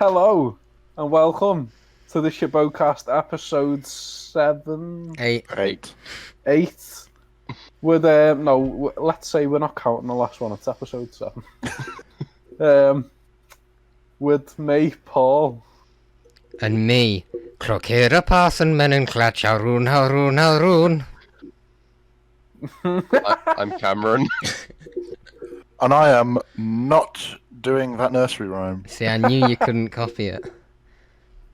Hello and welcome to the Shobocast episode 7... 8. With let's say we're not counting the last one. It's episode 7. With me, Paul, and me, Crocera Parson Men Clatch Haroon. I'm Cameron. And I am not doing that nursery rhyme. See, I knew you couldn't copy it.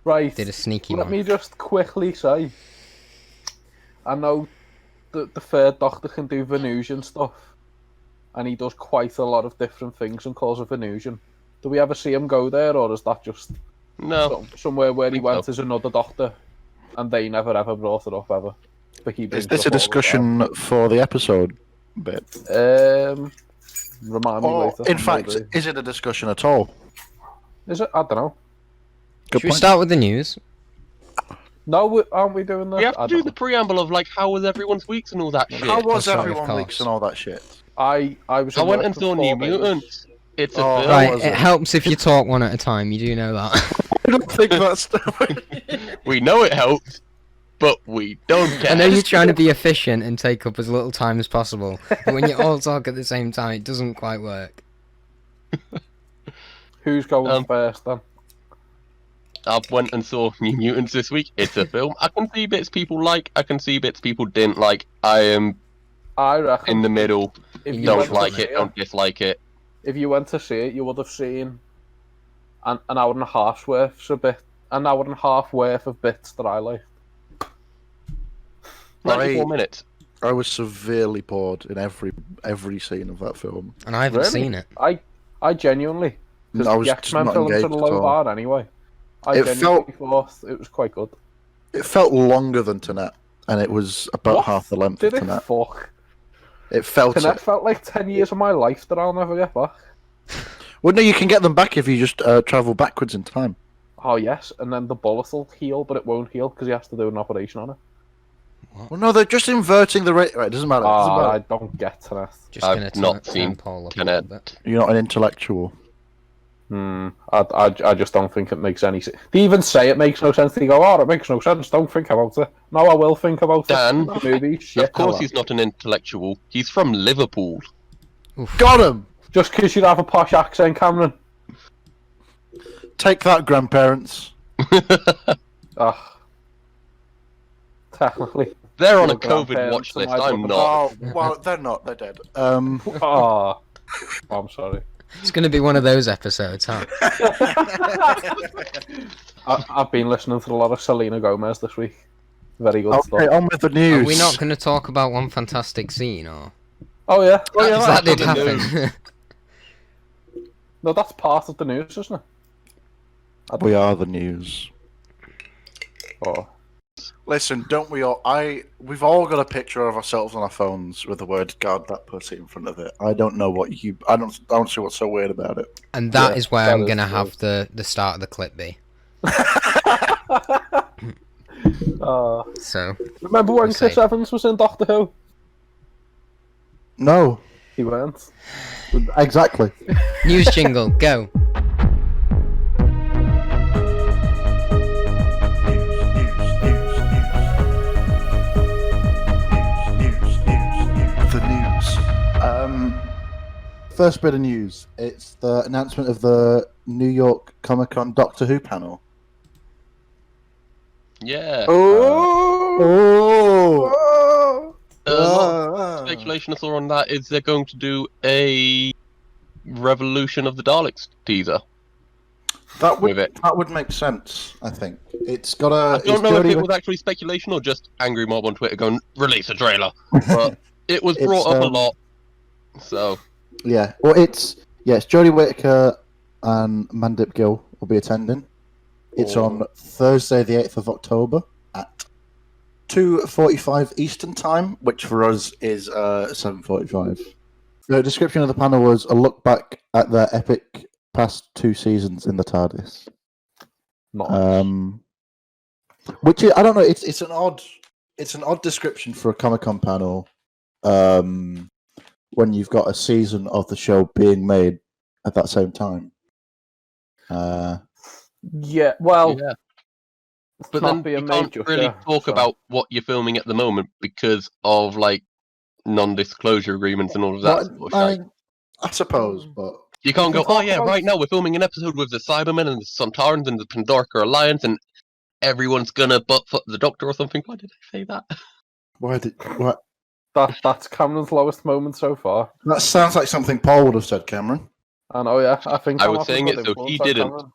right? Did a sneaky Let one. me just quickly say, I know that the third Doctor can do Venusian stuff, and he does quite a lot of different things and calls it Venusian. Do we ever see him go there, or is that just somewhere where he went as another Doctor, and they never ever brought it up ever? But Is this a discussion for the episode bit? Remind me Or, later. in fact, maybe. is it a discussion at all? Is it? I don't know. Good Should we point. start with the news? No, aren't we doing that? We have I to do don't the preamble of like how was everyone's weeks and all that shit. How was Sorry, of everyone course. weeks and all that shit? I was. I in went work and for saw 4 New days. Mutants. It's a Oh, film. Right, was it it? helps if you talk one at a time, you do know that. I don't think that's... We know it helps, but we don't care. I know you're trying to be efficient and take up as little time as possible, but when you all talk at the same time, it doesn't quite work. Who's going first then? I went and saw New Mutants this week. It's a film. I can see bits people like. I can see bits people didn't like. I am I reckon in the middle. if you Don't went to like see it. Don't dislike it. If you went to see it, you would have seen an hour and a half's worth of bits that I liked. 94 minutes. I was severely bored in every scene of that film. And I haven't Really? seen it. I genuinely, because I was the just X-Men not films are engaged a at low all. bar anyway. I It genuinely thought it was quite good. It felt longer than Tenet, and it was about What? half the length Did of it? Tenet. Fuck. It felt Tenet it. felt like 10 years of my life that I'll never get back. Well, no, you can get them back if you just travel backwards in time. Oh yes, and then the bullet will heal, but it won't heal because he has to do an operation on it. Well, no, they're just inverting the rate. Right, it doesn't matter. It doesn't matter. I don't get Tenet. Just I've gonna not turn seen Paul up a Tenet. little bit. You're not an intellectual. I just don't think it makes any sense. They even say it makes no sense. They go, oh, it makes no sense. Don't think about it. No, I will think about Dan, it. That movie, shit. Of course he's not an intellectual. He's from Liverpool. Got him! Just because you have a posh accent, Cameron. Take that, grandparents. Technically. They're on a Your COVID grandparents watch are list. my I'm brother. not. Oh, well, they're not. They're dead. Oh, I'm sorry. It's gonna be one of those episodes, huh? I've been listening to a lot of Selena Gomez this week. Very good Okay, stuff. on with the news. Are we not gonna talk about one fantastic scene, or? Oh yeah. Because that did that's on the happen. No, that's part of the news, isn't it? We are the news. Oh. Listen, don't we all? We've all got a picture of ourselves on our phones with the word "God, that pussy" in front of it. I don't know what you. I don't see what's so weird about it. And that Yeah, is where that I'm is gonna true. have the start of the clip be. So, Remember when Let's Chris see. Evans was in Doctor Who? No, He went. exactly. news jingle, go. The news. First bit of news. It's the announcement of the New York Comic Con Doctor Who panel. Yeah. Oh. A lot of speculation I saw on that is they're going to do a Revolution of the Daleks teaser That with it. would make sense. I think it's got a. I don't know if it was actually speculation or just angry mob on Twitter going, release a trailer. But it was It's, brought up a lot. So, Yeah, well, it's Jodie Whittaker and Mandip Gill will be attending. It's on Thursday, the 8th of October at 2:45 Eastern Time, which for us is 7:45. The description of the panel was a look back at their epic past 2 seasons in the TARDIS. Nice. Which is, I don't know. It's an odd description for a Comic-Con panel. When you've got a season of the show being made at that same time. Yeah, well, Yeah. it's But not then being you made can't really talk so. about what you're filming at the moment because of like non-disclosure agreements and all of that sort of shit. I suppose, but You can't can go, oh talk yeah, about- right now we're filming an episode with the Cybermen and the Sontarans and the Pandorka Alliance and everyone's gonna butt foot the Doctor or something. Why did I say that? what? That's Cameron's lowest moment so far. That sounds like something Paul would have said, Cameron. I know, yeah. I think I I'm was off as saying good it, so influence he on didn't. Cameron.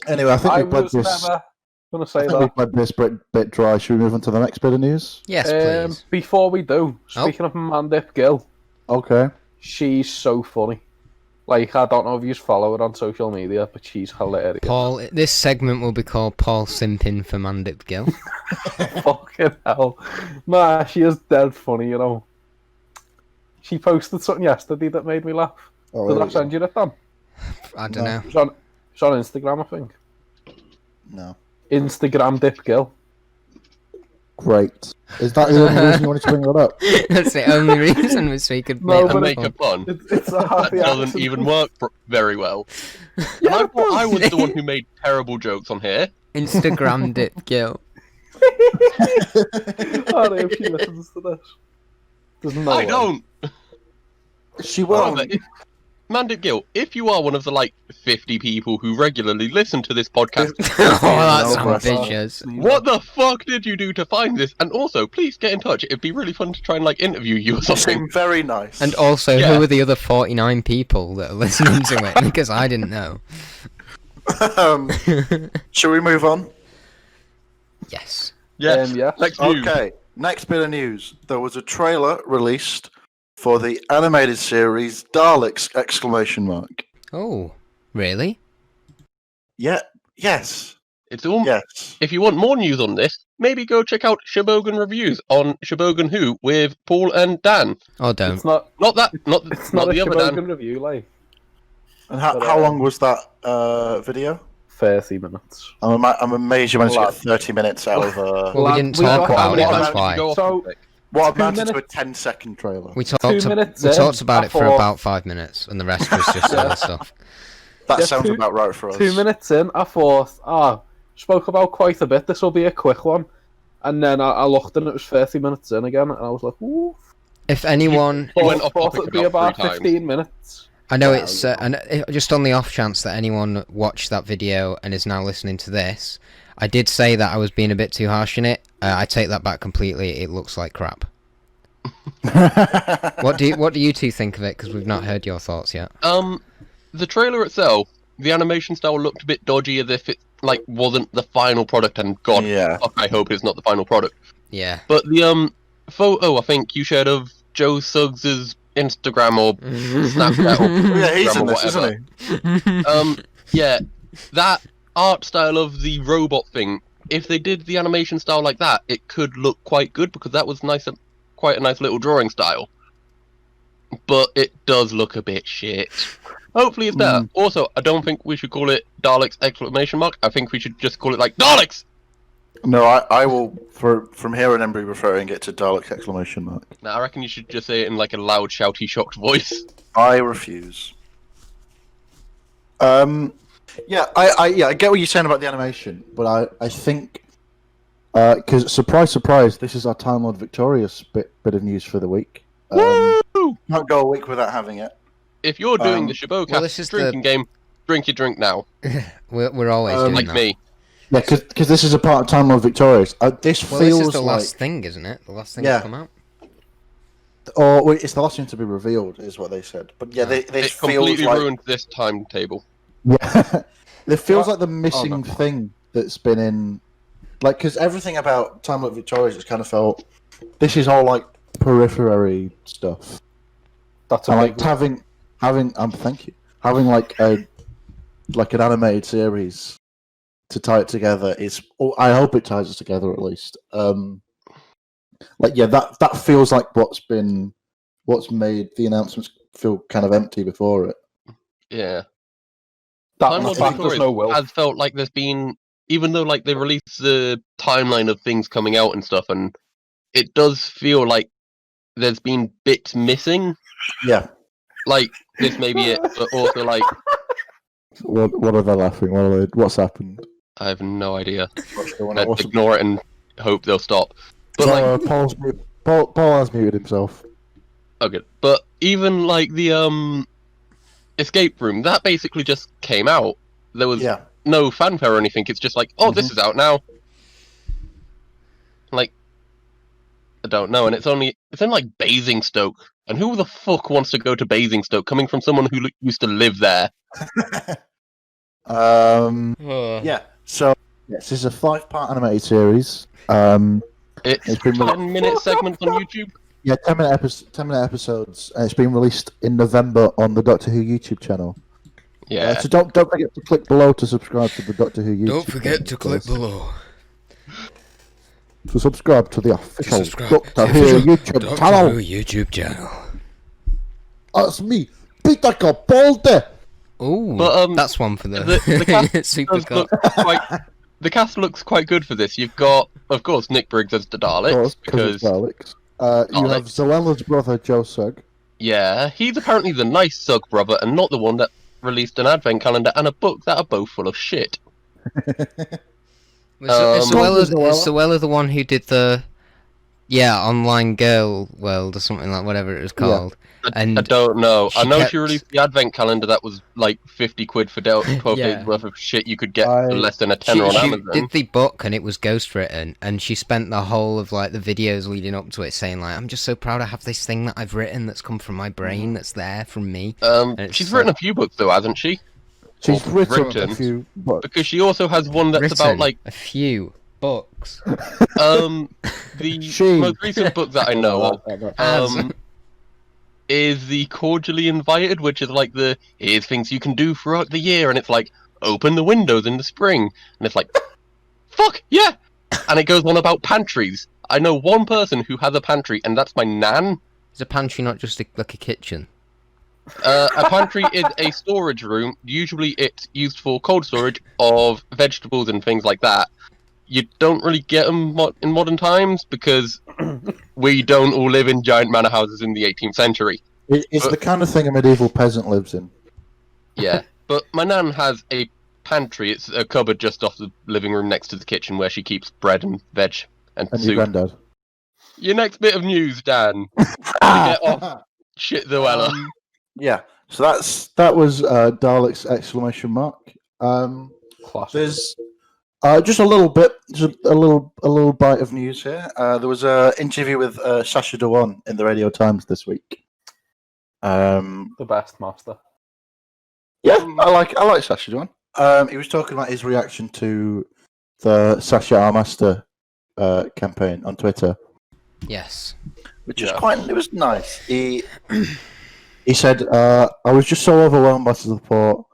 Anyway, I think I we played was this. never going to I say think we that. played this bit dry. Should we move on to the next bit of news? Yes, please. Before we do, speaking of Mandip Gill, Okay. she's so funny. Like, I don't know if you follow her on social media, but she's hilarious. Paul, this segment will be called Paul Simping for Mandip Gill. Fucking hell. Nah, she is dead funny, you know. She posted something yesterday that made me laugh. Oh, Did there I we send you that, Dan? I don't know. It's on Instagram, I think. go. No. Instagram Dip Gill. Great. Is that the only reason you wanted to bring that up? That's the only reason was so you could No, make, but Make a pun. It's a That happy doesn't accident. even work very well. And I thought I was the one who made terrible jokes on here. Instagram Dip Gill. I don't know if she listens to this. There's no I way. don't. She won't. However, Mandip Gill, if you are one of the like 50 people who regularly listen to this podcast, Oh, that's no, ambitious. what the fuck did you do to find this? And also, please get in touch. It'd be really fun to try and like interview you or You something. seem very nice. And also, Yeah. who are the other 49 people that are listening to it? Because I didn't know. Shall we move on? Yes. Yes. Yes. Next news. Okay. Next bit of news. There was a trailer released for the animated series Daleks! Exclamation mark. Oh, really? Yeah. Yes. It's all. Yes. If you want more news on this, maybe go check out Shobogan reviews on Shobogan Who with Paul and Dan. Or don't. It's not. Not that. Not It's not not the a other Dan. Shobogan review, like And how, But, how long was that video? 30 minutes. I'm amazed you managed to Lad. get 30 minutes out of Well, we Lad, didn't we talk got- about it, how many that's times did you why. go off So- topic? what 2 amounted to a minutes. 10-second trailer. We 2 talked, minutes we in, talked about I it for thought- about 5 minutes, and the rest was just other stuff. That Yeah, sounds 2 about right for us. 2 minutes in, I thought, spoke about quite a bit. This will be a quick one. And then I looked and it was 30 minutes in again, and I was like, ooh. If anyone, You went off Thought topic it'd be about about 3 times. 15 minutes. I know Wow, it's and just on the off chance that anyone watched that video and is now listening to this, I did say that I was being a bit too harsh in it. I take that back completely. It looks like crap. What do you two think of it? Because we've not heard your thoughts yet. The trailer itself, the animation style looked a bit dodgy, as if it like wasn't the final product. And God, Yeah. fuck, I hope it's not the final product. Yeah. But the photo I think you shared of Joe Suggs's Instagram or Snapchat or Yeah, he's Instagram in or this, whatever. isn't he? Yeah, that art style of the robot thing. If they did the animation style like that, it could look quite good because that was nice, quite a nice little drawing style. But it does look a bit shit. Hopefully it's better. Also, I don't think we should call it Daleks! Exclamation mark. I think we should just call it like Daleks! No, I will, from here on in, be referring it to Daleks! Exclamation mark. Now, I reckon you should just say it in like a loud, shouty, shocked voice. I refuse. Yeah, I get what you're saying about the animation, but I think because surprise, surprise, this is our Time Lord Victorious bit of news for the week. Woo! Can't go a week without having it. If you're doing the Shobocast well, this is drinking game, drink your drink now, We're always doing like that. me. Yeah, because this is a part of Time Lord Victorious. This Well, feels this is the like, last thing, isn't it? The last thing Yeah. to come out. or wait, it's the last thing to be revealed, is what they said. But yeah, this It feels completely like ruined this timetable. yeah, it feels What? like the missing thing that's been in, like, because everything about Time Lord Victorious has kind of felt this is all like periphery stuff. That's a And big like having thank you, having like an animated series to tie it together is. I hope it ties us together at least. Like yeah, that feels like what's made the announcements feel kind of empty before it. Yeah. That Time and the Lord fact there's Victorious no will. has felt like there's been, even though like they released the timeline of things coming out and stuff, and it does feel like there's been bits missing. Yeah, Like this may be it, but also like What are they laughing? What's happened? I have no idea. What's going on? Let's ignore it and hope they'll stop. But like, Paul has muted himself. okay, but even like the escape room, that basically just came out. There was no fanfare or anything. It's just like, oh, this is out now. Like, I don't know, and it's in like Basingstoke, and who the fuck wants to go to Basingstoke? Coming from someone who used to live there. Yeah. So yes, this is a 5-part animated series. It's been 10-minute segments on YouTube. Yeah, 10-minute episodes, and it's been released in November on the Doctor Who YouTube channel. Yeah. So don't forget to click below to subscribe to the Doctor Who YouTube. Don't forget channel, to click below. To subscribe to the official Subscribe Doctor to Who the YouTube Doctor channel. Who YouTube channel. That's me, Peter Capaldi. Ooh, But, that's one for the cast super does look the cast looks quite good for this. You've got, of course, Nick Briggs as the Daleks, Because Daleks. You have Zoella's brother, Joe Sugg. yeah, he's apparently the nice Sug brother and not the one that released an advent calendar and a book that are both full of shit. Is Zoella the one who did the online girl world or something like whatever it was called? I don't know. I know kept- she released the advent calendar that was like 50 quid for 12 Yeah. days worth of shit you could get for less than a tenner on She Amazon. did the book and it was ghostwritten, and she spent the whole of like the videos leading up to it saying like, I'm just so proud I have this thing that I've written that's come from my brain that's there from me. it's She's just written like- a few books though, hasn't she? She's Or written a few books. Because she also has one that's about Written like a few books. the most recent book that I know of is the Cordially Invited, which is like the here's things you can do throughout the year, and it's like open the windows in the spring, and it's like fuck yeah, and it goes on about pantries. I know one person who has a pantry, and that's my nan. Is a pantry not just like a kitchen? A pantry is a storage room. Usually it's used for cold storage of vegetables and things like that. You don't really get them in modern times because we don't all live in giant manor houses in the 18th century. It's the kind of thing a medieval peasant lives in. Yeah, but my nan has a pantry. It's a cupboard just off the living room next to the kitchen where she keeps bread and veg and And soup. your granddad. Your next bit of news, Dan. Get off. Shit, Zoella. Yeah. So that was Daleks exclamation mark. Classic. There's just a little bit, just a little bite of news here. There was an interview with Sacha Dhawan in the Radio Times this week. The best master. Yeah, I like Sacha Dhawan. He was talking about his reaction to the Sacha Our Master campaign on Twitter, Yes. which is it was nice. He said, "I was just so overwhelmed by the support.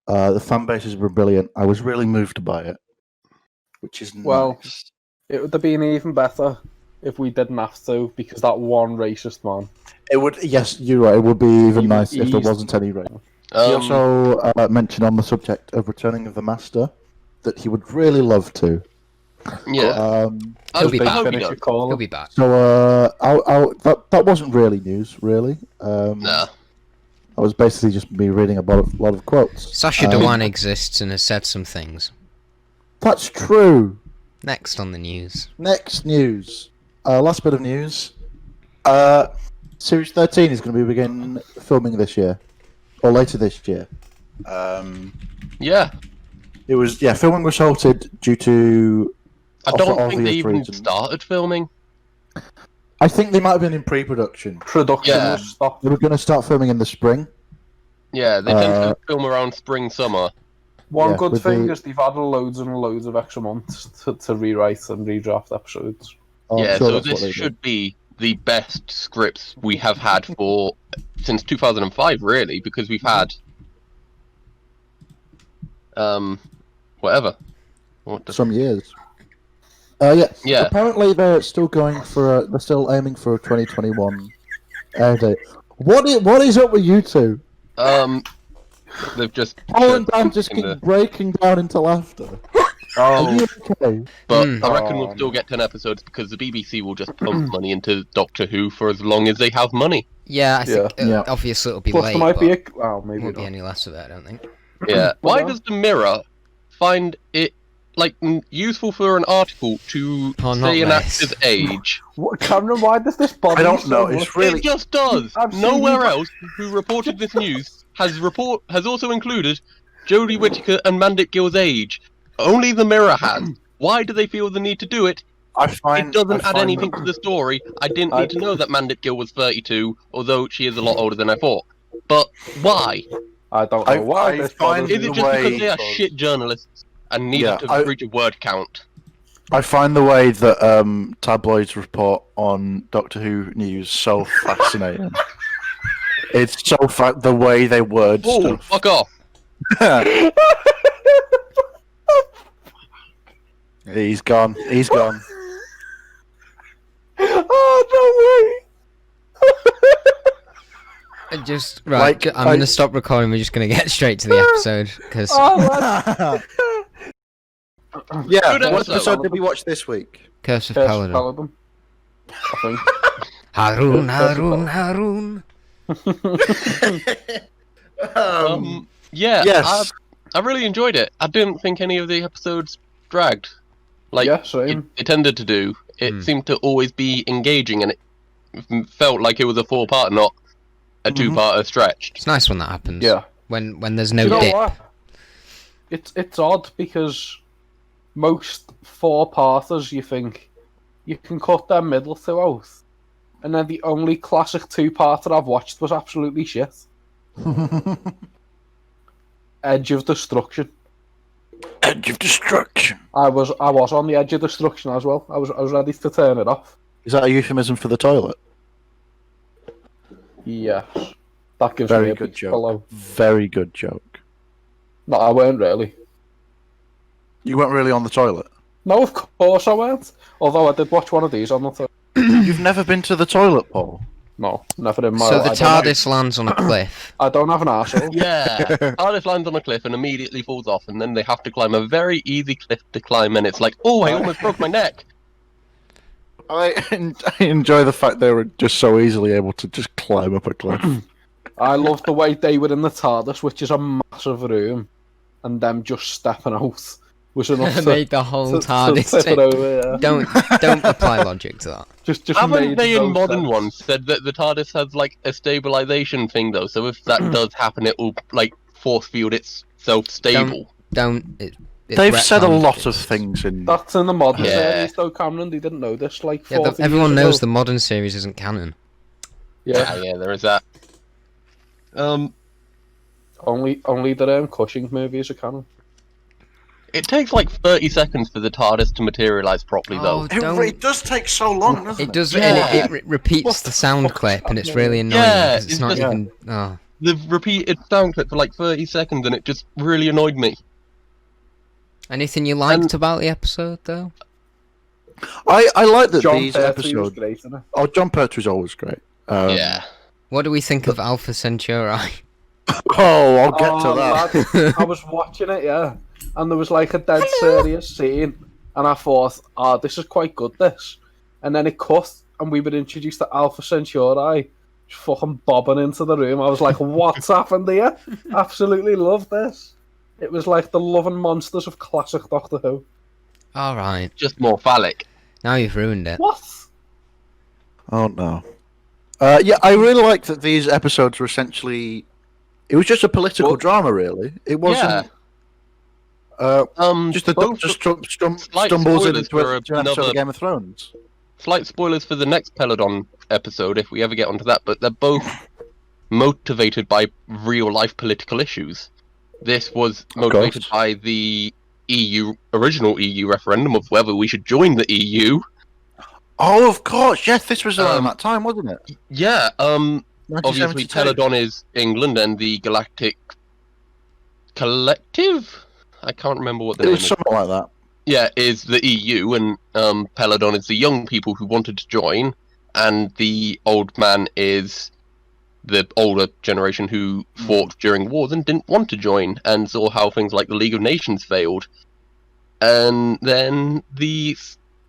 The fan bases were brilliant. I was really moved by it." Which is Well, nice. It would have been even better if we didn't have to, because that one racist man. It would. Yes, you're right. It would be even nice if there he's- wasn't any rain. He also mentioned on the subject of returning of the Master that he would really love to. Yeah. He'll be They back. finish your call. He'll be back. So that wasn't really news, really. Nah. I was basically just me reading a lot of quotes. Sacha Dhawan exists and has said some things. That's true. Next on the news. Next news. Last bit of news. Series 13 is going to be beginning filming this year, or later this year. Yeah. It was filming was halted due to. I don't think obvious they even reasons. started filming. I think they might have been in pre-production. Production Yeah. was stopped. They were going to start filming in the spring. Yeah, they tend to film around spring, summer. One Yeah, good with thing the- is they've had loads and loads of extra months to rewrite and redraft episodes. I'm Yeah, sure so that's what this they did. should be the best scripts we have had for since 2005, really, because we've had whatever. What the Some years. Yeah. Yeah. Apparently, they're still going for. They're still aiming for a 2021 air date. What is up with you two? they've just Paul and Dan just in keep the- breaking down into laughter. Oh, Are you okay? But Hmm. I reckon we'll still get 10 episodes because the BBC will just pump money into Doctor Who for as long as they have money. Yeah, I think Yeah. obviously it'll be plus late, there might but be it maybe won't be not. any less of it, I don't think. Yeah. Well Why done. does the Mirror find it useful for an article to Oh, not say an this. actor's age? What, Cameron? Why does this bother I you don't so know. much? It's really It just does. I've seen Nowhere you- else who reported this news has also included Jodie Whittaker and Mandip Gill's age. Only the Mirror has. Why do they feel the need to do it? It doesn't add anything to the story. I didn't need to know that Mandip Gill was 32, although she is a lot older than I thought. But why? I don't know why I this find bothers Is me. it the just because way- they are shit journalists and needed Yeah, to reach a word count? I find the way that tabloids report on Doctor Who news so fascinating. It's so the way they word Oh, stuff. fuck off. He's gone. He's gone. Oh, Just right. Like, I'm gonna stop recording. We're just gonna get straight to the episode because no way! Oh, Yeah. Good What episode. episode did we watch this week? Curse of Curse of Peladon. Peladon. I think. Haroon, Curse of Haroon, Haroon. Yeah, Yes. I really enjoyed it. I didn't think any of the episodes dragged. Like, Yeah, same. it tended to do. It seemed to always be engaging, and it felt like it was a 4-part, not a 2-parter stretched. It's nice when that happens. Yeah. When there's Do no you know dip. what? It's odd because most 4-parters you think you can cut their middle two out, and then the only classic 2-parter I've watched was absolutely shit. Edge of Destruction. Edge of Destruction. I was on the edge of destruction as well. I was ready to turn it off. Is that a euphemism for the toilet? Yes, that gives me Very a good big joke. pillow. Very good joke. No, I weren't really. You weren't really on the toilet. No, of course I weren't. Although I did watch one of these on the toilet. You've never been to the toilet, Paul. No, never in my So life. the TARDIS lands on a cliff. I don't have an arsehole. Yeah, TARDIS lands on a cliff and immediately falls off, and then they have to climb a very easy cliff to climb, and it's like, oh, I almost broke my neck. I enjoy the fact they were just so easily able to just climb up a cliff. I love the way they were in the TARDIS, which is a massive room, and them just stepping out was enough to, Made the whole to TARDIS tip take. it over. Yeah. Don't apply logic to that. Just Haven't made they in no modern sense. ones said that the TARDIS has like a stabilization thing though? So if that does happen, it will like force field itself stable. It's They've said a retconned. lot of things in. That's in the modern Yeah. series, though, Cameron. They didn't know this like 40 Yeah, everyone years knows ago. the modern series isn't canon. Yeah, Yeah, there is that. only the Cushing movies are canon. It takes like 30 seconds for the TARDIS to materialize properly though. Don't- does take so long, doesn't It does, Yeah. and it repeats What the the sound fuck is clip, and it's happening? really annoying. Yeah, 'Cause it's it's not just- even. Oh. The repeated sound clip for like 30 seconds, and it just really annoyed me. Anything you liked about the episode, though? I like that John these Pertwee was episodes. great, isn't it? Oh, John Pertwee's always great. Yeah. What do we think of Alpha Centauri? Oh, I'll get Oh, to that. lad, I was watching it, yeah, and there was like a dead serious scene, and I thought, this is quite good, this. And then it cut, and we were introduced to Alpha Centauri, just fucking bobbing into the room. I was like, what's happened here? Absolutely love this. It was like the loving monsters of classic Doctor Who. All right, Just more phallic. now you've ruined it. What? Oh no. Yeah, I really like that these episodes were essentially. It was just a political Well, drama, really. It wasn't. Just the both Doctor slight stumbles spoilers into for an episode another- of Game of Thrones. slight spoilers for the next Peladon episode if we ever get onto that, but they're both motivated by real life political issues. This was motivated by the original EU referendum of whether we should join the EU. Oh, of course. Yes, this was around that time, wasn't it? Yeah, obviously 1972. Peladon is England and the Galactic Collective? I can't remember what the It name was is. something like that. Yeah, is the EU, and Peladon is the young people who wanted to join, and the old man is the older generation who fought during wars and didn't want to join, and saw how things like the League of Nations failed. And then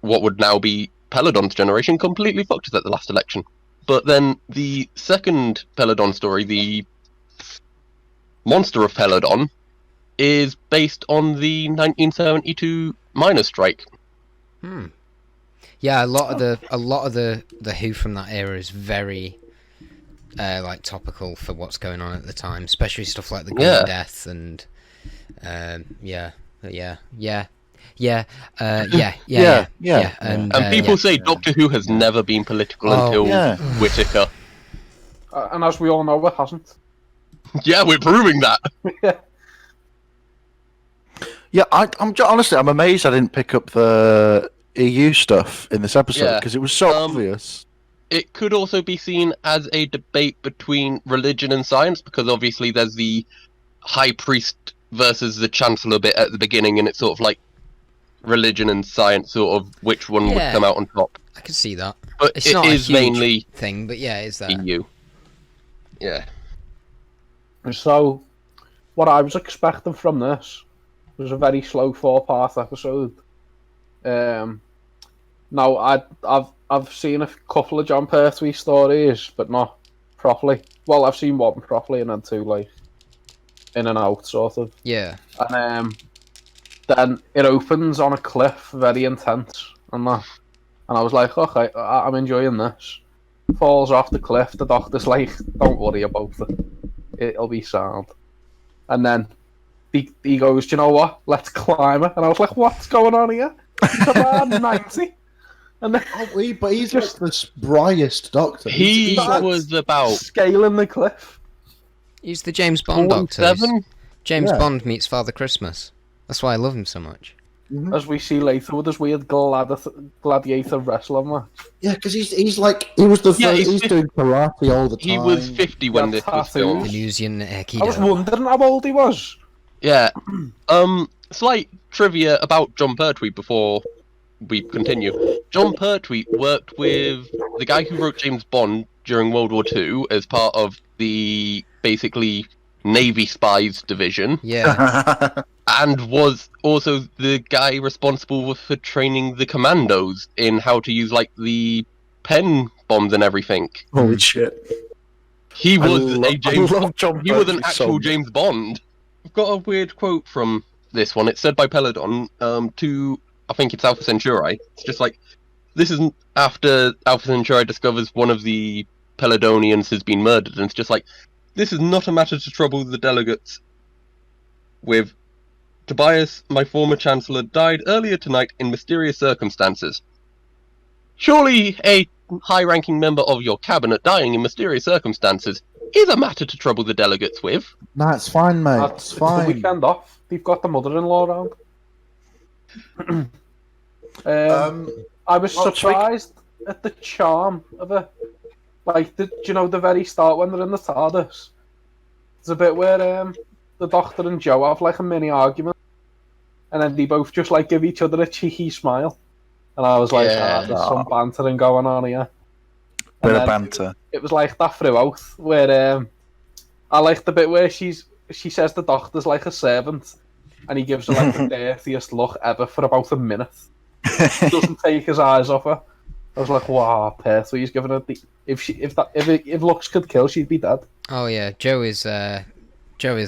what would now be Peladon's generation completely fucked us at the last election. But then the second Peladon story, the Monster of Peladon, is based on the 1972 miners' strike. Yeah, a lot of the Who from that era is very like topical for what's going on at the time, especially stuff like the Green Death and yeah. And people say Doctor Who has never been political until Whittaker. And as we all know, it hasn't. Yeah, we're proving that. Yeah, honestly, I'm amazed I didn't pick up the EU stuff in this episode because it was so obvious. It could also be seen as a debate between religion and science, because obviously there's the High Priest versus the Chancellor bit at the beginning, and it's sort of like religion and science, sort of which one would come out on top. I can see that. But it's it not is a huge mainly thing, but yeah, it's that. EU. Yeah. So, what I was expecting from this was a very slow 4-part episode. Now, I've seen a couple of John Pertwee stories, but not properly. Well, I've seen one properly and then two, like, in and out, sort of. Yeah. And then it opens on a cliff, very intense, and that. And I was like, okay, I'm enjoying this. Falls off the cliff, the Doctor's like, don't worry about it. It'll be sound. And then he goes, do you know what? Let's climb it. And I was like, what's going on here? He's about 90. And then But he's just the brightest Doctor. He was about scaling the cliff. He's the James Bond Doctor. 7? James Bond meets Father Christmas. That's why I love him so much. As we see later with this weird gladiator wrestling match. Yeah, because he's like, he was the first, he's doing karate all the time. He was 50 when this was filmed. Venusian Aikido. I was wondering how old he was. Yeah. Slight trivia about John Pertwee before we continue. John Pertwee worked with the guy who wrote James Bond during World War II as part of the, basically, Navy Spies division. Yeah. And was also the guy responsible for training the commandos in how to use, like, the pen bombs and everything. Holy shit. He was he was an Pertwee actual James Bond. I've got a weird quote from this one. It's said by Peladon to, I think it's Alpha Centauri. It's just like, this isn't after Alpha Centauri discovers one of the Peladonians has been murdered, and it's just like, this is not a matter to trouble the delegates with. Tobias, my former Chancellor, died earlier tonight in mysterious circumstances. Surely a high-ranking member of your cabinet dying in mysterious circumstances is a matter to trouble the delegates with. Nah, it's fine, mate. It's fine. The weekend off. They've got the mother-in-law around. I was surprised at the charm of it. Like, do you know the very start when they're in the TARDIS? There's a bit where the Doctor and Joe have like a mini argument, and then they both just like give each other a cheeky smile. And I was like, there's some bantering going on here. Bit of banter. It was like that throughout, where I like the bit where she says the Doctor's like a servant, and he gives her like the dirtiest look ever for about a minute. He doesn't take his eyes off her. I was like, wow, Pertwee's giving her if looks could kill, she'd be dead. Oh yeah, Joe is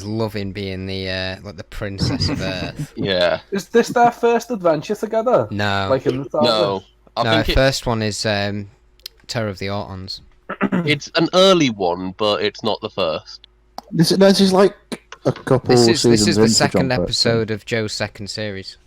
loving being the like the princess of Earth. Yeah. Is this their first adventure together? No. Like in the TARDIS? No. I think first one is Terror of the Autons. it's an early one, but it's not the first. This is like a couple This is seasons the into second John episode of Joe's second series.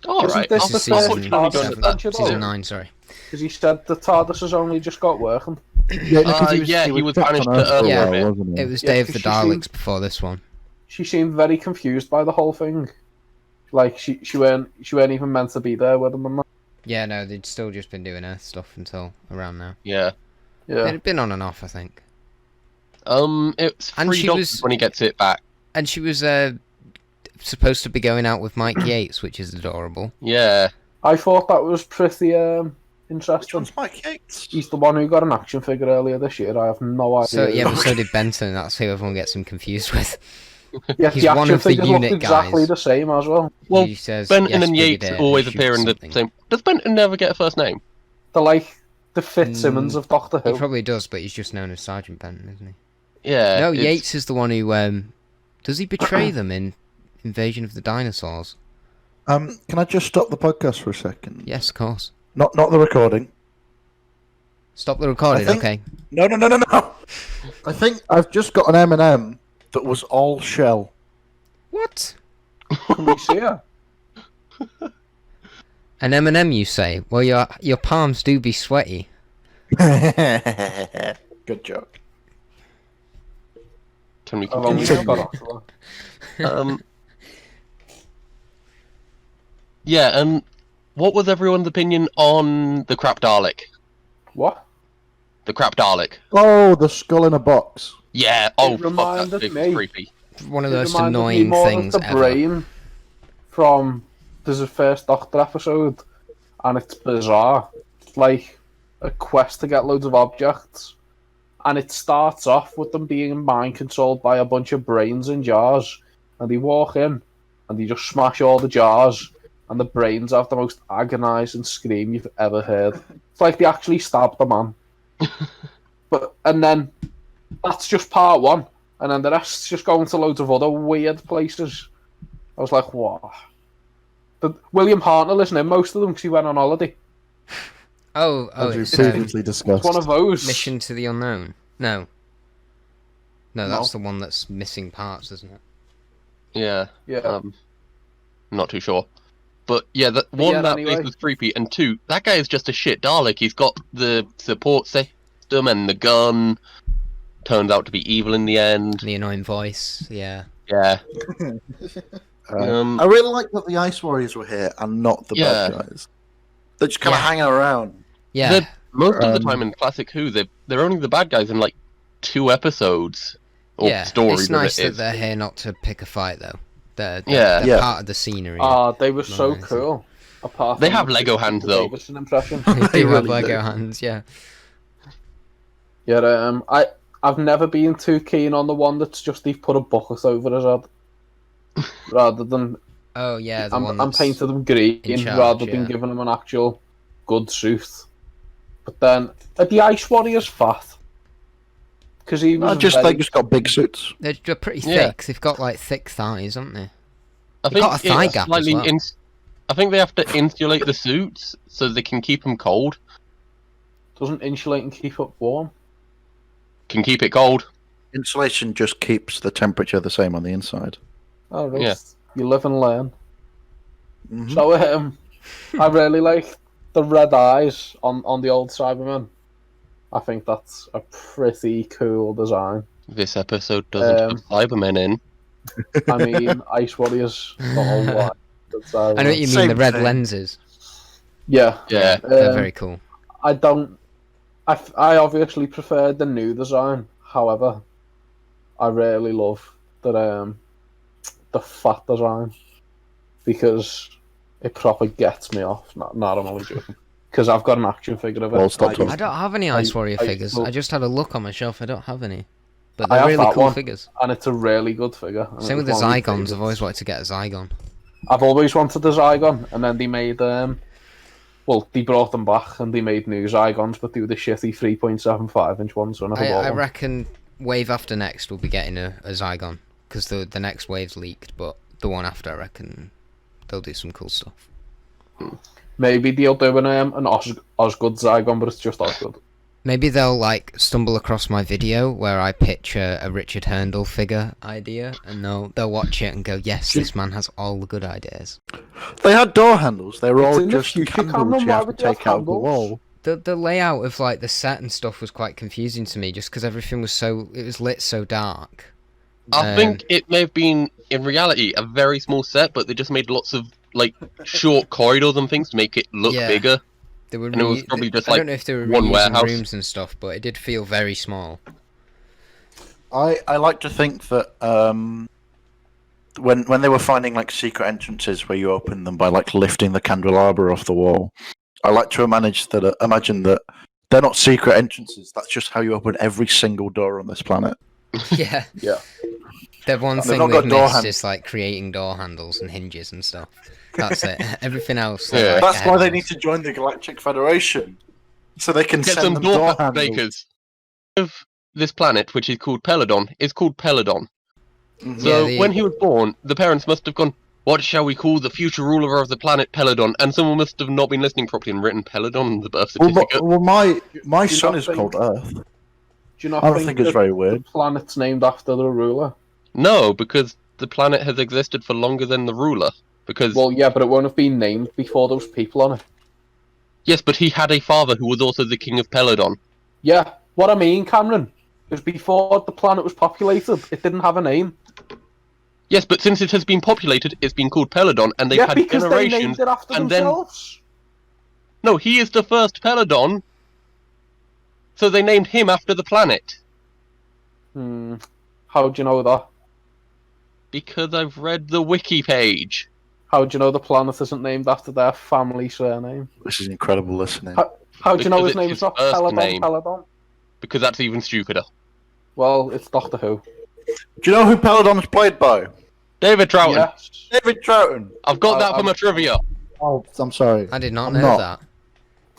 Alright. This This is the first season, TARDIS adventure, season 9, sorry. Because he said the TARDIS has only just got working. Yeah, he was trapped banished on to Earth for a Earth for a while, bit. wasn't he? It was Yeah, Day of the 'cause she Daleks seemed- before this one. She seemed very confused by the whole thing. Like she weren't even meant to be there with him and that. Yeah, no, they'd still just been doing Earth stuff until around now. Yeah. Yeah. They'd been on and off, I think. It's And 3 she Doctors was- when he gets it back. And she was supposed to be going out with Mike Yates, which is adorable. Yeah. I thought that was pretty interesting. Mike Yates? He's the one who got an action figure earlier this year. I have no idea. So yeah, but so did Benton. That's who everyone gets him confused with. Yeah, he's the one action of the figures looked unit exactly guys. the same as well. Well, He says, Benton yes, and Yates Brigadier, always shoot appear in the something. same. Does Benton never get a first name? They're like the Fitzsimmons of Doctor He Who. probably does, but he's just known as Sergeant Benton, isn't he? Yeah. No, it's- Yates is the one who does he betray them in Invasion of the Dinosaurs. Can I just stop the podcast for a second? Yes, of course. Not the recording. Stop the recording, I think- okay. No. I think I've just got an M&M that was all shell. What? Can we see her? An M&M, you say? Well, your palms do be sweaty. Good joke. Can we I've only continue? got off to Yeah, and what was everyone's opinion on the crap Dalek? What? The crap Dalek. Oh, the skull in a box. Yeah. Oh, fuck, reminded that thing was me. creepy. One of the It most reminded me annoying more of things the ever. brain from there's a first Doctor episode, and it's bizarre. It's like a quest to get loads of objects, and it starts off with them being mind controlled by a bunch of brains in jars, and they walk in, and they just smash all the jars, and the brains have the most agonising scream you've ever heard. It's like they actually stabbed the man. And then that's just part one. And then the rest's just going to loads of other weird places. I was like, what? But William Hartnell isn't in most of them because he went on holiday. Oh, As we it's previously discussed. It's one of those. Mission to the Unknown. No, No. that's the one that's missing parts, isn't it? Yeah. Yeah. Not too sure. But yeah, But one, yeah, that anyway. place was creepy, and two, that guy is just a shit Dalek. He's got the support system and the gun. Turns out to be evil in the end. The annoying voice, yeah. Yeah. I really like that the Ice Warriors were here and not the bad guys. They're just kind of Yeah. hanging around. Yeah, They're- Most of the Um, time in Classic Who, they're only the bad guys in like 2 episodes. Or yeah. stories It's nice of it that is. they're here not to pick a fight, though. They're Yeah. part of the scenery. They were so Nice. cool. Apart They from have the Lego hands, though. Davidson impression. They do They have really Lego do. hands, yeah. Yeah, I've never been too keen on the one that's just they've put a bucket over his head. Rather than Oh, yeah, the one I'm that's... painting them green in charge, rather than yeah. giving them an actual good suit. But then, are the Ice Warriors fat? Because he was They just got big suits. They're pretty Yeah. thick. They've got, like, thick thighs, haven't they? I They've got a thigh it's gap as slightly well. I think they have to insulate the suits so they can keep them cold. doesn't insulate and keep up warm. Can keep it cold. Insulation just keeps the temperature the same on the inside. Oh, right. Yeah. You live and learn. Mhm. So, I really like the red eyes on the old Cyberman. I think that's a pretty cool design. This episode doesn't have Cybermen in. I mean, Ice Warriors, not all white. But, I know what you mean, Same the red thing. lenses. Yeah. Yeah. They're very cool. I obviously prefer the new design. However, I really love the fat design because it proper gets me off. I'm only joking. Because I've got an action figure of it. Well, stop talking. I don't have any Ice Warrior I- figures. well- I just had a look on my shelf. I don't have any. But I they're have really that cool one. figures. And it's a really good figure. and Same it with the was one of my Zygons. I've favourites. always wanted to get a Zygon. I've always wanted a Zygon, and then they made they brought them back and they made new Zygons, but they were the shitty 3.75-inch ones. So I never bought I one. reckon wave after next we'll be getting a Zygon because the next wave's leaked, but the one after I reckon they'll do some cool stuff. Maybe they'll do an Osgood Zygon, but it's just Osgood. Maybe they'll like stumble across my video where I pitch a Richard Herndl figure idea, and they'll watch it and go, "Yes, this man has all the good ideas." They had door handles. They were It's all in the just future candles canon, you why have to would they have take out of the handles? wall. The layout of like the set and stuff was quite confusing to me, just because everything was lit so dark. I think it may have been, in reality, a very small set, but they just made lots of like short corridors and things to make it look Yeah. bigger. They were And it was probably just, I like, don't know if they were one reusing warehouse. rooms and stuff, but it did feel very small. I like to think that when they were finding like secret entrances where you open them by like lifting the candelabra off the wall, I like to imagine that they're not secret entrances. That's just how you open every single door on this planet. Yeah. Yeah. The one They've thing not we've got door missed handles. is like creating door handles and hinges and stuff. That's it. Everything else. Yeah. they're, like, That's ahead why of they us. need to join the Galactic Federation, so they can Get send some them door door handles. makers. Of this planet, which is called Peladon, is called Peladon. So Yeah, when he was born, the parents must have gone, what shall we call the future ruler of the planet Peladon? And someone must have not been listening properly and written Peladon on the birth certificate. Well, my Do you son not is think- called Earth. Do you not I don't think, think it's that very the weird. planet's named after the ruler? No, because the planet has existed for longer than the ruler. Because Well, yeah, but it won't have been named before those people on it. yes, but he had a father who was also the king of Peladon. Yeah, what I mean, Cameron, is before the planet was populated, it didn't have a name. Yes, but since it has been populated, it's been called Peladon, and they've Yeah, had because they generations. named it after and then- themselves. No, he is the first Peladon. So they named him after the planet. How do you know that? Because I've read the wiki page. How do you know the planet isn't named after their family surname? This is incredible listening. How do you know Because his it's name his is not first Peladon? name. Peladon? Because that's even stupider. Well, it's Doctor Who. Do you know who Peladon's played by? David Troughton. Yes. David Troughton. I've got that from a trivia. Oh, I'm sorry. I did not I'm know not. that.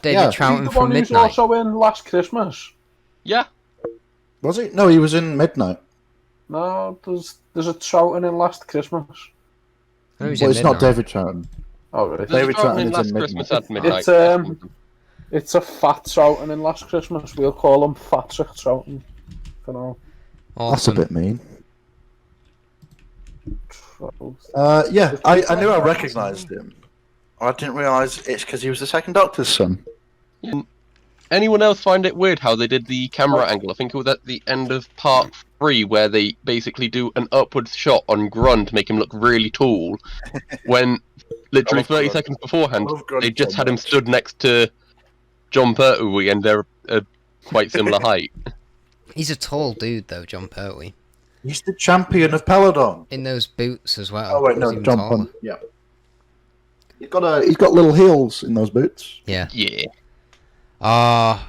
David Yeah. He's Troughton the from one who's Midnight. also in Last Christmas. Yeah. Was he? No, he was in Midnight. No, there's a Troughton in Last Christmas. Oh, he's Well, in it's not Midnight. David Troughton. Oh, really? There's David a Troughton Troughton in is Last in Christmas Midnight. at Midnight. It's, It's a fat Troughton in Last Christmas. We'll call him Patrick Troughton. For now. That's a Awesome. bit mean. Troughton. Yeah, I knew I recognised him. I didn't realise it's because he was the second Doctor's son. Anyone else find it weird how they did the camera angle? I think it was at the end of part 3 where they basically do an upwards shot on Grun to make him look really tall. When literally love 30 Grun. seconds beforehand, I love Grun they just so had him much. stood next to John Pertwee and they're quite similar height. He's a tall dude, though, John Pertwee. He's the champion of Peladon. In those boots as well. Oh wait, He's no, even John taller. Punt. Yeah. He's got little heels in those boots. Yeah. Yeah. Oh,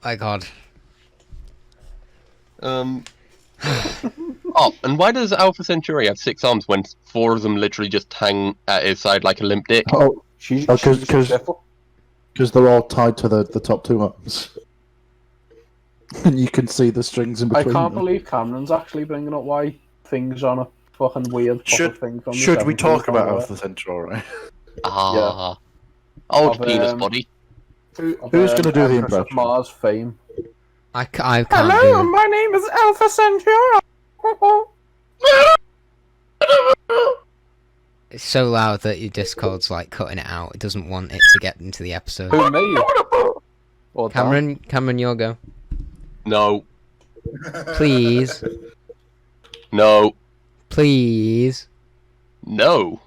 my God. Oh, and why does Alpha Centauri have 6 arms when 4 of them literally just hang at his side like a limp dick? Oh, She's because careful. they're all tied to the top 2 arms. And you can see the strings in I between. can't them. believe Cameron's actually bringing up why things on a fucking weird Should- thing from the Should we 70s talk about on Alpha Centauri? Ah. Old Of, penis um, body. of, Who's gonna do the Empress of impression? Mars fame. I can't do it. my name is Alpha Centauri. It's so loud that your Discord's like cutting it out. It doesn't want it to get into the episode. Who, me? Or Dan? Cameron, your go. No. Please. No. Please. No.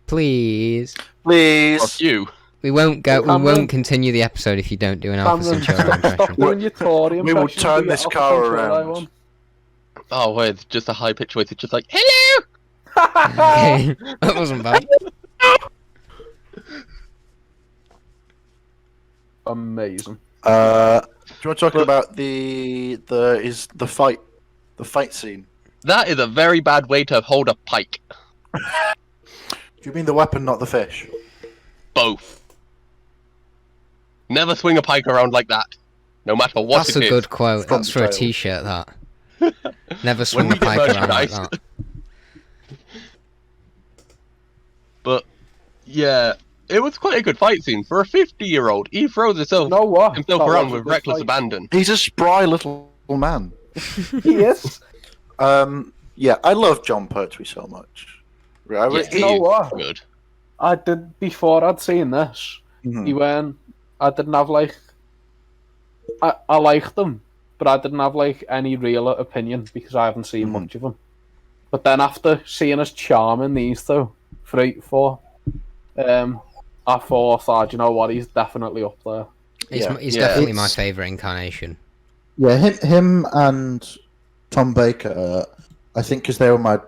Please. Please. Fuck you. We won't go. We Cameron- won't continue the episode if you don't do an Alpha Cameron, Centauri stop impression. doing your Tory We will impression, turn do your this Alpha car Centauri around. one. Oh, wait, it's just a high-pitched voice. It's just like, hello! Okay, that wasn't bad. Amazing. Do you want to talk about the fight scene? That is a very bad way to hold a pike. Do you mean the weapon, not the fish? Both. Never swing a pike around like that. No matter what That's it a is. good quote. From That's for a Tail. T-shirt. That. Never swing we a get pike around like merchandise. that. But, yeah, it was quite a good fight scene. For a 50-year-old, he throws himself No what? himself That around was a with good reckless fight. abandon. He's a spry little man. He is. Yeah, I love John Pertwee so much. Right, Yeah, You know he is what? good. I did before I'd seen this. Mhm. He went. I didn't have like. I liked them, but I didn't have like any real opinion because I haven't seen much of them. But then after seeing his charm in these two, 4, I thought, you know what? He's definitely up there. He's Yeah. definitely my It's- favourite incarnation. Yeah, him and Tom Baker, I think, because they were my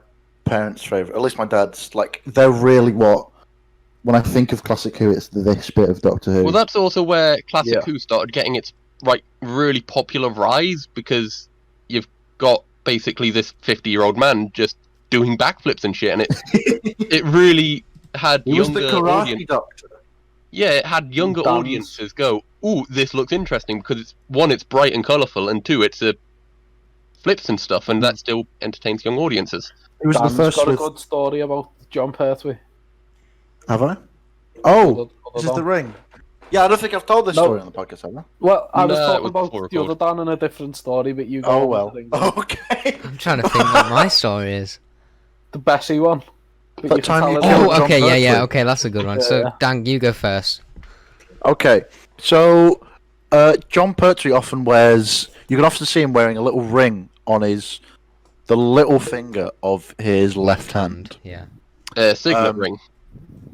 parents' favourite, at least my dad's, like, they're really what, when I think of Classic Who, it's this bit of Doctor Who. Well, that's also where Classic Yeah. Who started getting its really popular rise, because you've got basically this 50-year-old man just doing backflips and shit, and it really had he was the younger Karate audience. Doctor. Yeah, it had younger Dance. audiences go, ooh, this looks interesting, because it's bright and colourful, and 2, it's flips and stuff, and that still entertains young audiences. It was Dan's the first got a with... good story about John Pertwee. Have I? Oh, Other this is Dan. the ring. Yeah, I don't think I've told this No. story on the podcast, have I? Well, I was No, it talking was about before the other Dan in a different story, but you go Oh, on well. with the thing. Okay. I'm trying to think what my story is. The Bessie one. But That you can time tell you it killed now. Oh, John okay, yeah, Pertwee. okay, that's a good one. Yeah, So, yeah. Dan, you go first. Okay, so John Pertwee often wears... You can often see him wearing a little ring on the little finger of his left hand. Yeah. Signet ring.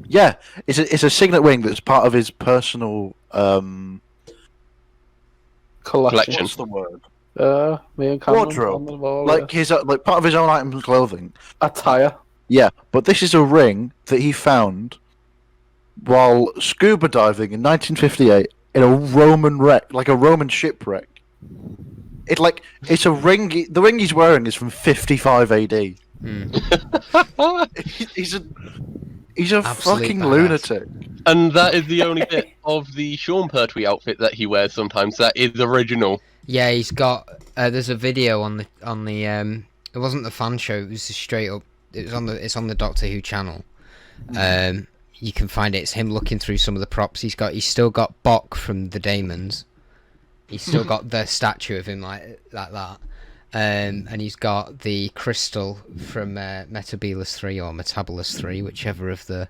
Yeah, it's a signet ring that's part of his personal... Collection. What's the word? Me and Cameron. Wardrobe. on the ball, Like his like part of his own items of clothing. yeah. Attire. Yeah, but this is a ring that he found while scuba diving in 1958 in a Roman wreck, like a Roman shipwreck. It's a ring. The ring he's wearing is from 55 AD. He's a Absolute fucking badass. lunatic. And that is the only bit of the Sean Pertwee outfit that he wears sometimes that is original. Yeah, he's got. There's a video on the. It wasn't the fan show. It was just straight up. It's on the Doctor Who channel. You can find it. It's him looking through some of the props. He's still got Bok from the Daemons. He's still got the statue of him like that. And he's got the crystal from Metabolus 3 or Metabolus 3, whichever of the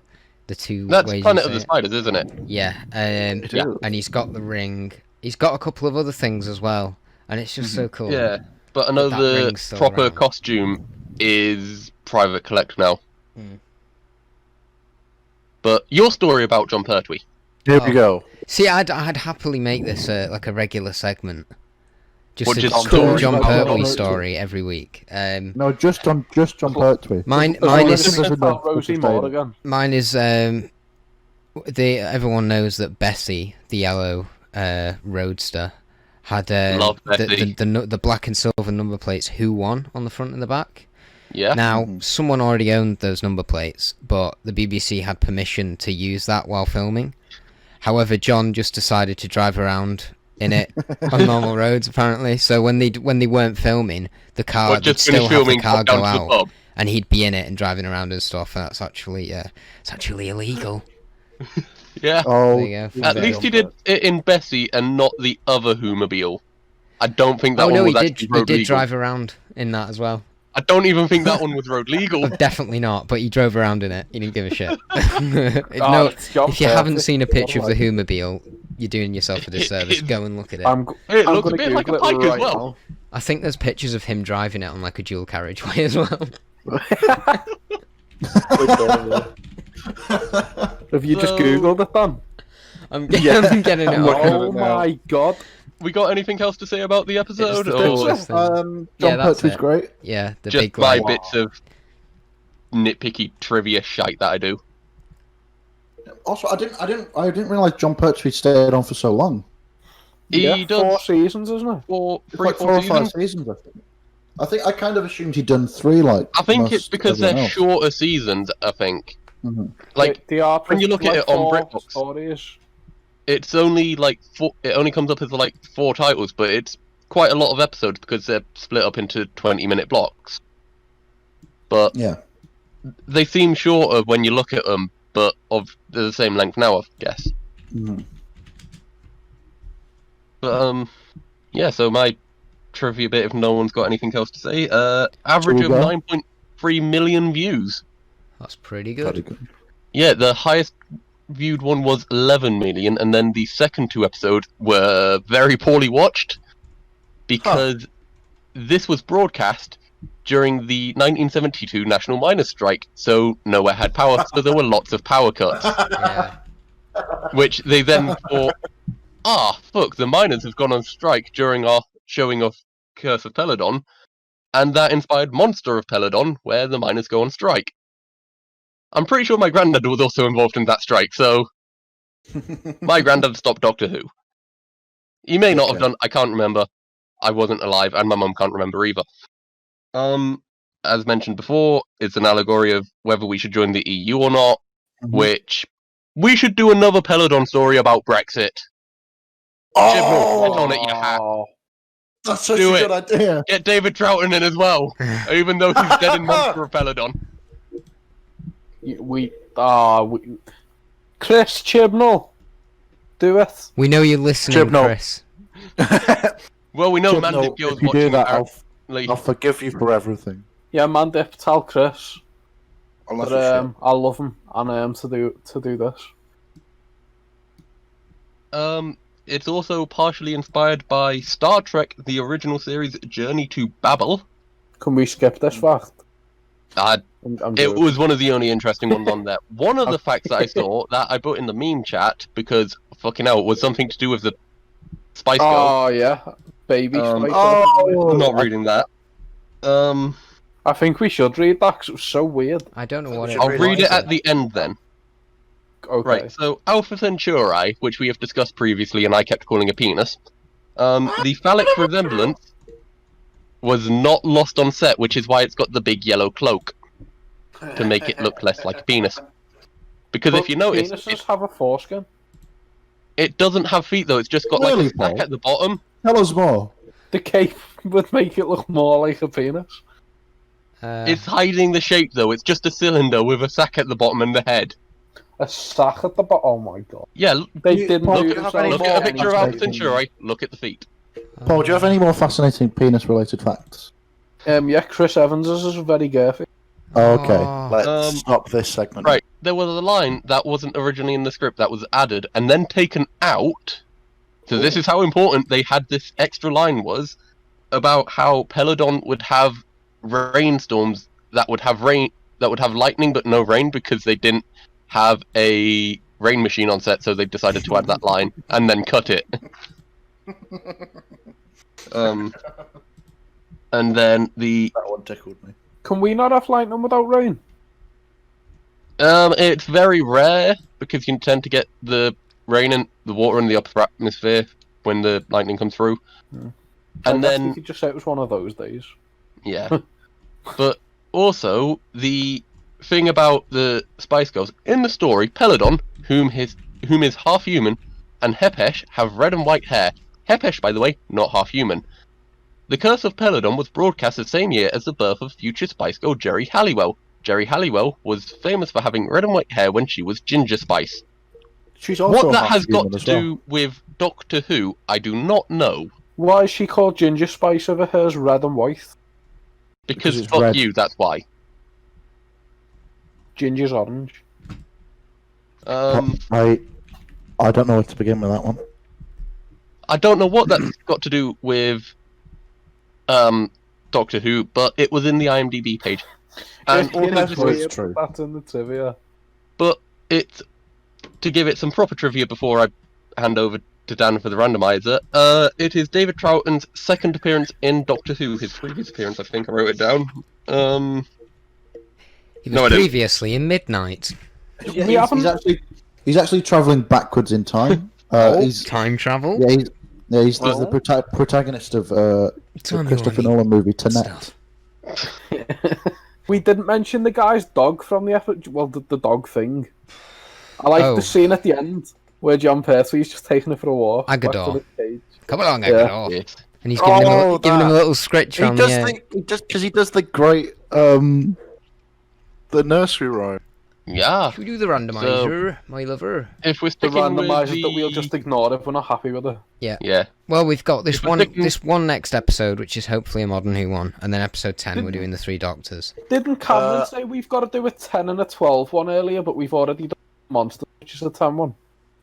two That's ways Planet you of the say it. Spiders, isn't it? Yeah, It is. and he's got the ring. He's got a couple of other things as well, and it's just so cool. Yeah. But another ring's still proper around. costume is Private Collect now. Hmm. But your story about John Pertwee. Here Oh. we go. See, I'd happily make this like a regular segment. Just What, a just cool stories John about Pertwee John story every week. No, just John Pertwee. Mine As long as is we can tell Rosie Moore again. Mine is everyone knows that Bessie, the yellow roadster, had Love Bessie. the black and silver number plates Who Won on the front and the back. Yeah. Now, someone already owned those number plates, but the BBC had permission to use that while filming. However, John just decided to drive around in it on normal roads, apparently. So when they weren't filming, the car Or would just still finish have the filming, car pop down go to the out, pub. and he'd be in it and driving around and stuff. And that's actually illegal. Yeah. Oh, There you go. At least he did it in Bessie and not the other Whomobile. I don't think that Oh one no, was he actually road did legal. drive around in that as well. I don't even think that one was road legal. Definitely not, but he drove around in it. He didn't give a shit. Oh, No, it's John if you haven't Pertwee. seen a picture of the What do I do? Whomobile, you're doing yourself a disservice. Go and look at it. I'm It looks a gonna bit like a Google it bike as right well. I think there's pictures of him driving it on like a dual carriageway as well. now. Have you just So- googled it, Dan? I'm Yeah. I'm getting it I'm up. looking at now. it now. My God! We got anything else to say about the episode? It's the Or picture. John Yeah, that's Pertwee's it. great. Yeah, the just big my like, bits of nitpicky trivia shite that I do? Also, I didn't realize John Pertwee stayed on for so long. He Yeah, does 4 seasons, isn't it? It's like 4 or 5 seasons, I think. I kind of assumed he'd done 3. Like I think most it's because they're everyone else. shorter seasons, I think. Mhm. Like, they are when you look at like it on 4 BritBox, stories. it's only like 4, it only comes up as like 4 titles, but it's quite a lot of episodes because they're split up into 20-minute blocks. But Yeah. they seem shorter when you look at them, but they're the same length now, I guess. Mhm. But yeah. So my trivia bit, if no one's got anything else to say, average Shall of we go? 9.3 million views. that's pretty Very good. good. Yeah, the highest viewed one was 11 million, and then the second 2 episodes were very poorly watched because this was broadcast during the 1972 National Miners' Strike, so nowhere had power, so there were lots of power cuts, Yeah. which they then thought, fuck, the miners have gone on strike during our showing of Curse of Peladon, and that inspired Monster of Peladon, where the miners go on strike. I'm pretty sure my granddad was also involved in that strike, so my granddad stopped Doctor Who. He may not have Okay. done, I can't remember. I wasn't alive, and my mum can't remember either. As mentioned before, it's an allegory of whether we should join the EU or not, Mhm. which we should do another Peladon story about Brexit. Shibnall, get on it, you hat. Oh, That's such Do a it. good idea. Get David Troughton in as well, even though he's dead in Monster of Peladon. Chris Chibnall, do it. We know you're listening, Chibnall. Chris. Well, we know Chibnall, Mandip Gill's if you do watching that, apparently. I'll forgive you for everything. Yeah, Mandip, tell Chris. Unless But, you I love him and to do this. It's also partially inspired by Star Trek, the original series Journey to Babel. Can we skip this fact? I'm It joking. was one of the only interesting ones on there. One of the facts that I saw that I put in the meme chat because fucking hell, it was something to do with the Spice Girl. Oh yeah, baby. Spice. I'm not reading that. I think we should read that 'cause it was so weird. I don't know what it I'll is. read it at the end then. Okay. Right, so Alpha Centauri, which we have discussed previously and I kept calling a penis, the phallic resemblance was not lost on set, which is why it's got the big yellow cloak, to make it look less like a penis. Because But if you notice, penises have a foreskin. it doesn't have feet though, it's just got Really, like a sack Paul? at the bottom. Tell us more. The cape would make it look more like a penis. It's hiding the shape though, it's just a cylinder with a sack at the bottom and the head. A sack at the bottom. Oh my god. Yeah, They You- didn't Paul, do do you have themselves any look more at a any picture of Alpha favors. Centauri, look at the feet. Paul, do you have any more fascinating penis-related facts? Yeah, Chris Evans's is very girthy. Okay, Oh. let's stop this segment. Right, there was a line that wasn't originally in the script that was added and then taken out. So this is how important they had this extra line was about how Peladon would have rainstorms that would have lightning but no rain because they didn't have a rain machine on set, so they decided to add that line and then cut it. And then That one tickled me. Can we not have lightning without rain? it's very rare because you tend to get the rain and the water in the upper atmosphere when the lightning comes through. I And guess we then could just say it was one of those days. yeah. But also the thing about the Spice Girls in the story, Peladon, whom is half human, and Hepesh have red and white hair. Hepesh, by the way, not half human. The Curse of Peladon was broadcast the same year as the birth of future Spice Girl Jerry Halliwell. Jerry Halliwell was famous for having red and white hair when she was Ginger Spice. She's also What that half has got human to as well. do with Doctor Who, I do not know. Why is she called Ginger Spice over hers red and white? Because it's fuck red. you, that's why. Ginger's orange. I don't know where to begin with that one. I don't know what that's got to do with Doctor Who, but it was in the IMDb page. And It also is this is weird true. That's in the trivia. but it's to give it some proper trivia before I hand over to Dan for the randomizer. It is David Troughton's second appearance in Doctor Who. His previous appearance, I think I wrote it down. He No, I was don't. previously in Midnight. Yeah, We haven't- he's actually travelling backwards in time. He's Time travel. he's the protagonist of the Tell me Christopher what Nolan movie Tenet. stuff. We didn't mention the guy's dog from the episode. Well, the dog thing. I like Oh. the scene at the end where John Pertwee's just taking her for a walk. back to Agador. the cage. Come along, Yeah. Agador. Yes. And he's giving, Oh, giving him a that. little scritch He on does the. he does the great the nursery rhyme. Yeah. Should we do the randomizer, my lover? If we're The sticking randomizer with that we'll just ignore if we're not happy with it. Yeah. Well, we've got this If we're one, sticking- this one next episode, which is hopefully a Modern Who one, and then episode 10 we're doing the Three Doctors. Didn't Cameron say we've got to do a 10 and a 12 one earlier, but we've already done Monster, which is a 10 one?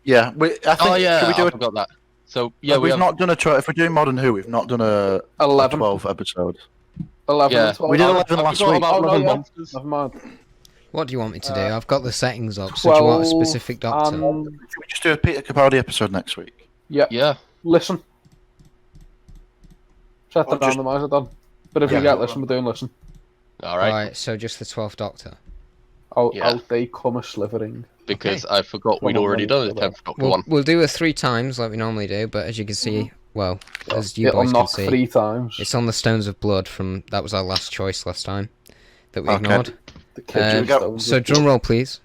Yeah, I think. Oh yeah, Can we do I a, forgot that. So yeah, we've not done a if we're doing Modern Who, we've not done a 11. 12 episode. 11 Yeah. and 12. We did I 11 last forgot week. about Oh, no, 11 yeah. monsters. Never mind. What do you want me to do? I've got the settings up, so do you want a 12 specific Doctor? and- Should we just do a Peter Capaldi episode next week? Yeah. Listen. Set the Or just- randomizer done. But if Yeah. you get listen, we're doing listen. All right. Alright, so just the 12th Doctor. Yeah. Out they come a slithering. Because I forgot we'd Come on, already then. done the 10th Doctor We'll, one. we'll do it 3 times like we normally do, but as you can see, well, as you It'll boys can knock see, 3 times. it's on the Stones of Blood from, that was our last choice last time, that we Okay. ignored. The kitchen go. stones. So drum roll please.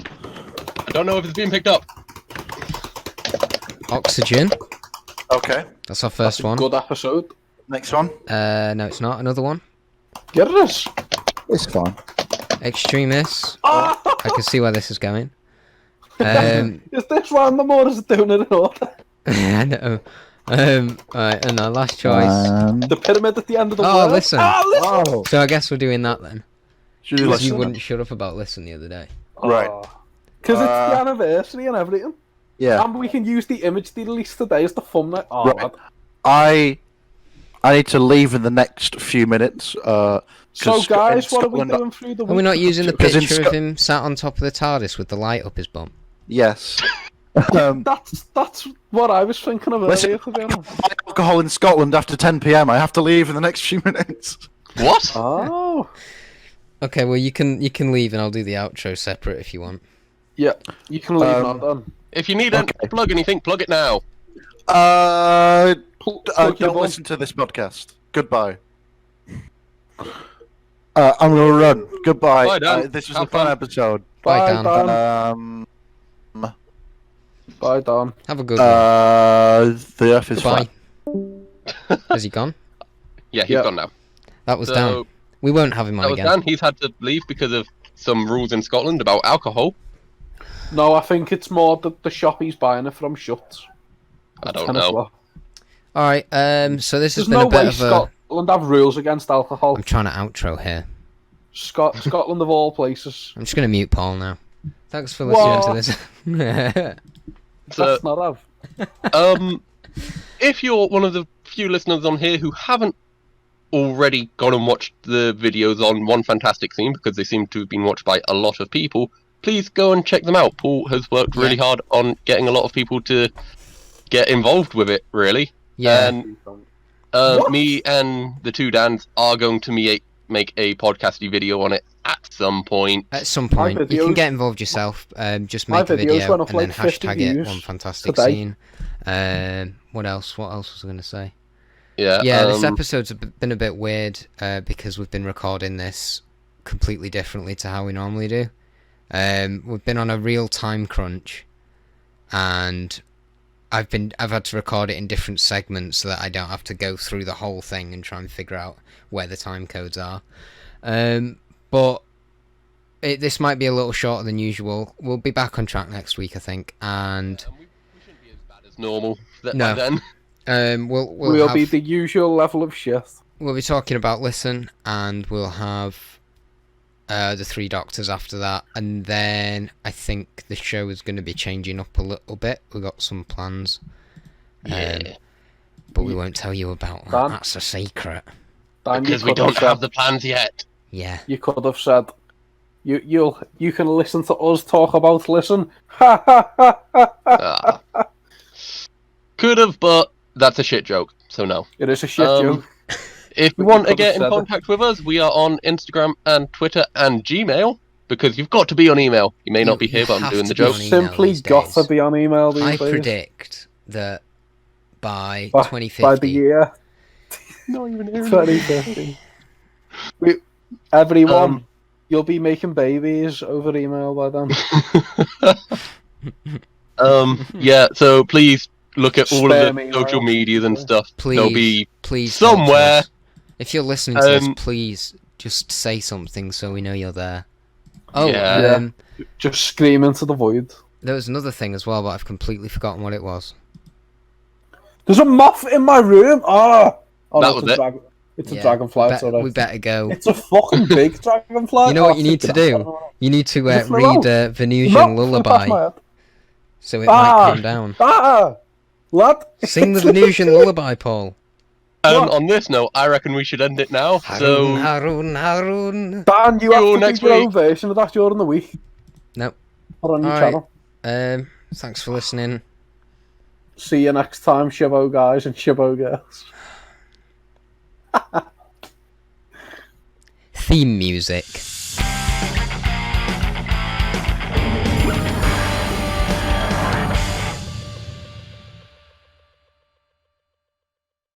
I don't know if it's being picked up. Oxygen, Okay. that's our first one. Good episode. Next one. No, it's not. Another one. Get it? It's fine. Extremists. Ah! I can see where this is going. Is this random or is it doing it in order? I know. Alright, and our last choice. The pyramid at the end of the Oh, world. listen. Ah, listen! Oh. So I guess we're doing that then. Should we Because you listen? wouldn't shut up about Listen the other day. Right. Because it's the anniversary and everything. Yeah. And we can use the image they released today as the thumbnail. Oh, Right. I need to leave in the next few minutes. So, guys, what are we doing through the week? Are we not using the Because in picture Sco- of him sat on top of the TARDIS with the light up his bum? Yes. That's what I was thinking of Listen, earlier, to be honest. buy alcohol in Scotland after 10 p.m. I have to leave in the next few minutes. What? Oh. Okay, well you can leave and I'll do the outro separate if you want. Yeah, you can leave now, then. If you need a plug anything, plug it now. Plug your Don't bum. listen to this podcast. Goodbye. I'm gonna run. Goodbye. Bye, Dan. This was Have a fun fun. episode. Bye, Bye, Dan. Dan. Bye, Dan. Have a good one. The Earth is Goodbye. flat. Has he gone? Yeah, he's Yeah. gone now. That was So, Dan. We won't have him that on was again. Dan. He's had to leave because of some rules in Scotland about alcohol. No, I think it's more that the shop he's buying it from shuts. I don't 10 know. o'clock. Alright, so this has There's been no a bit way of a... Scotland have rules against alcohol. I'm trying to outro here. Scotland of all places. I'm just going to mute Paul now. Thanks for listening to this. So, That's not have. if you're one of the few listeners on here who haven't already gone and watched the videos on One Fantastic Scene, because they seem to have been watched by a lot of people, please go and check them out. Paul has worked really hard on getting a lot of people to get involved with it, really. Yeah. And me and the two Dans are going to make a podcasty video on it at some point. At some point, you can get involved yourself. Just my make a videos video went up and then like 50 hashtag it views One Fantastic today. Scene. What else? What else was I going to say? Yeah, This episode's been a bit weird because we've been recording this completely differently to how we normally do. We've been on a real time crunch, and I've had to record it in different segments so that I don't have to go through the whole thing and try and figure out where the time codes are. But this might be a little shorter than usual. We'll be back on track next week, I think, and we shouldn't be as bad as normal by No. then. We'll be the usual level of shit. We'll be talking about Listen, and we'll have the Three Doctors after that, and then I think the show is going to be changing up a little bit. We've got some plans, Yeah. but we won't tell you about that. Dan? That's a secret. Dan, Because we don't have the plans yet. Yeah. You could have said, you can listen to us talk about Listen. Ha ha ha ha ha. Ah. Could have, but that's a shit joke, so no. It is a shit Um, joke. If you But want you to could have get in said it. contact with us, we are on Instagram and Twitter and Gmail, because you've got to be on email. You may not be here, but I'm have doing to the be joke. on email Simply these got days. to be on email these I days. predict that by By 2050, the year Not even 2050. Everyone, you'll be making babies over email by then. Yeah, so please look at all Spare of me, the social Ryan. medias and stuff. please, They'll be please talk to somewhere. us. If you're listening to this, Um, please just say something so we know you're there. Oh, Yeah. Just scream into the void. there was another thing as well, but I've completely forgotten what it was. There's a moth in my room. Oh That no, was it's a it. dragon. It's Yeah, a dragonfly. It's alright. We better go. It's a fucking big dragonfly. You know what you Oh, need to fucking do? hell. You need to Is it for read real? Venusian No, flip off Lullaby, my head. so it might calm down. Lad. Sing the Venusian Lullaby, Paul. And What? on this note, I reckon we should end it now. Harun, So, Harun, Harun. Dan, you See have you to next do your own week. version of that during the week. Nope. Or on your Alright. channel. Thanks for listening. See you next time, Shabo guys and Shabo girls. Theme music.